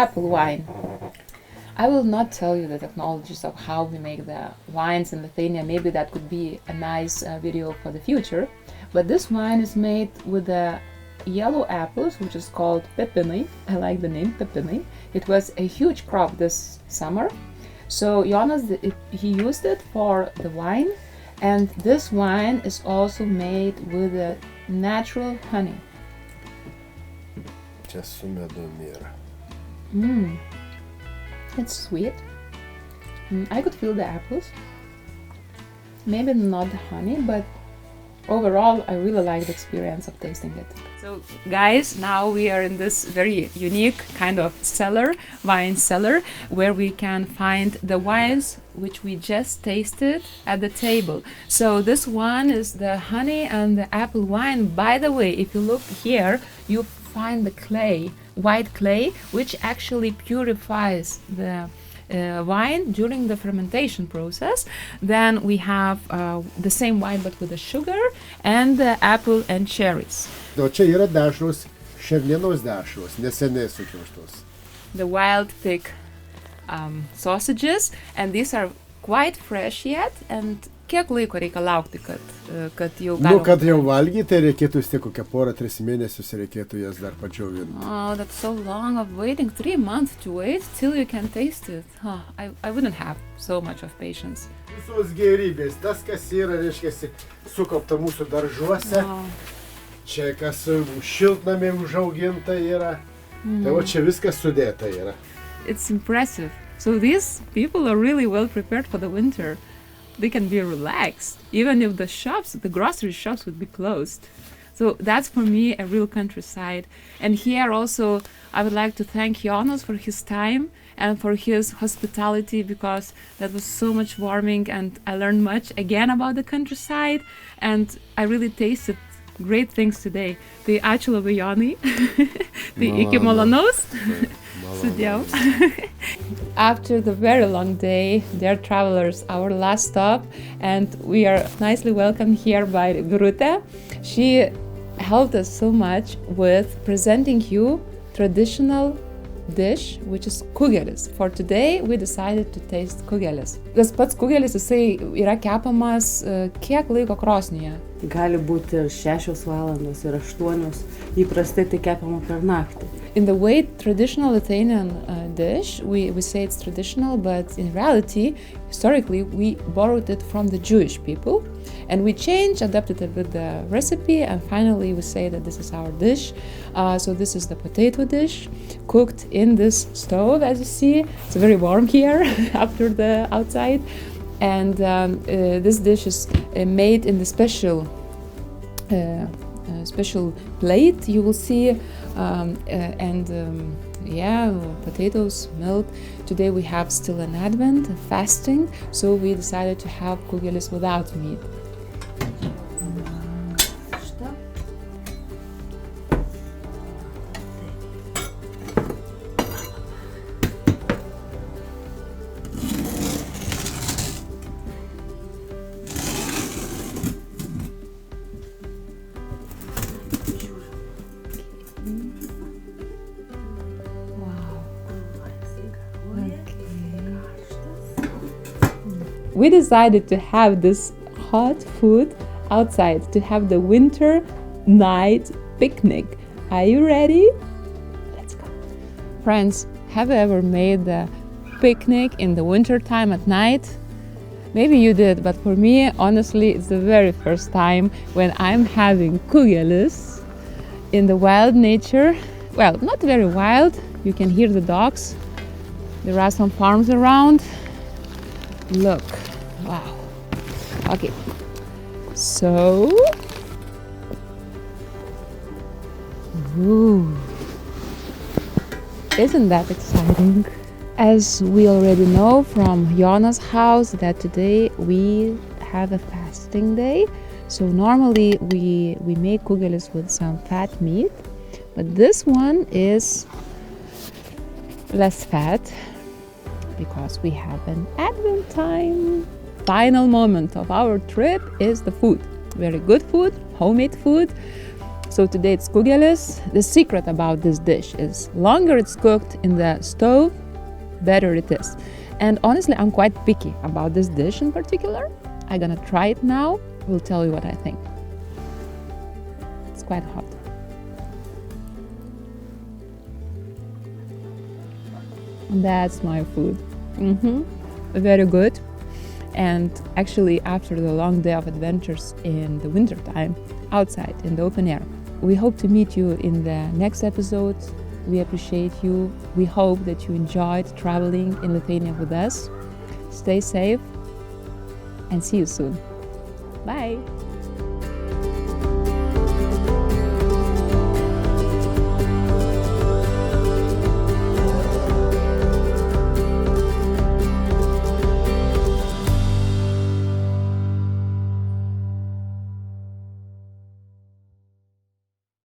apple wine. I will not tell you the technologies of how we make the wines in Lithuania. Maybe that could be a nice video for the future. But this wine is made with the yellow apples, which is called pepinai. I like the name pepinai. It was a huge crop this summer. So Jonas, he used it for the wine. And this wine is also made with a natural honey. Just su medumi yra. It's sweet. I could feel the apples. Maybe not the honey, but overall I really like the experience of tasting it. So guys, now we are in this very unique kind of cellar, wine cellar, where we can find the wines which we just tasted at the table. So this one is the honey and the apple wine. By the way, if you look here, you find the clay, white clay, which actually purifies the wine during the fermentation process. Then we have the same wine but with the sugar and the apple and cherries. O čia yra dešros, šernienos dešros, neseniai sukirštos. The wild pig sausages, and these are quite fresh yet. And kiek laiko reikia laukti, kad jau galima? Kad jau valgyti, tai reikėtų vis tiek kokią porą, 3 mėnesius reikėtų jas dar padžiovinti. Oh, that's so long of waiting. 3 months to wait till you can taste it. Oh, I wouldn't have so much of patience. Visos gerybės, tas kas yra, reiškia, sukaupta mūsų daržuose. Wow. Čia kas šiltnamiai užauginta yra. Tai va čia viskas sudėta yra. It's impressive. So these people are really well prepared for the winter. They can be relaxed, even if the grocery shops would be closed. So that's for me a real countryside. And here also I would like to thank Jonas for his time and for his hospitality, because that was so much warming and I learned much again about the countryside and I really tasted great things today. Tai ačiū labai Jonai. Tai iki malonaus. Sudėjau. After the very long day, dear travelers, our last stop, and we are nicely welcomed here by Birute. She helped us so much with presenting you traditional dish, which is kugelis. For today, we decided to taste kugelis. Tas pats kugelis, jisai yra kepamas kiek laiko krosnyje? Gali būti ir 6 valandos, ir 8. Įprastai tai kepama per naktį. In the way traditional Lithuanian dish, we say it's traditional, but in reality, historically, we borrowed it from the Jewish people. And we changed, adapted a bit the recipe, and finally we say that this is our dish. So this is the potato dish, cooked in this stove, as you see. It's very warm here after the outside. And this dish is made in the special plate, you will see, potatoes, milk. Today we have still an Advent, a fasting, so we decided to have kugelis without meat. We decided to have this hot food outside, to have the winter night picnic. Are you ready? Let's go. Friends, have you ever made the picnic in the winter time at night? Maybe you did, but for me, honestly, it's the very first time when I'm having kugelis in the wild nature. Well, not very wild. You can hear the dogs. There are some farms around. Look. Wow. Okay. So. Ooh. Isn't that exciting? As we already know from Jonas' house that today we have a fasting day. So normally we make kugelis with some fat meat, but this one is less fat because we have an Advent time. Final moment of our trip is the food. Very good food, homemade food. So today it's kugelis. The secret about this dish is longer it's cooked in the stove, better it is. And honestly, I'm quite picky about this dish in particular. I'm gonna try it now. We'll tell you what I think. It's quite hot. That's my food. Very good. And actually, after the long day of adventures in the winter time, outside in the open air, we hope to meet you in the next episode. We appreciate you. We hope that you enjoyed traveling in Lithuania with us. Stay safe and see you soon. Bye.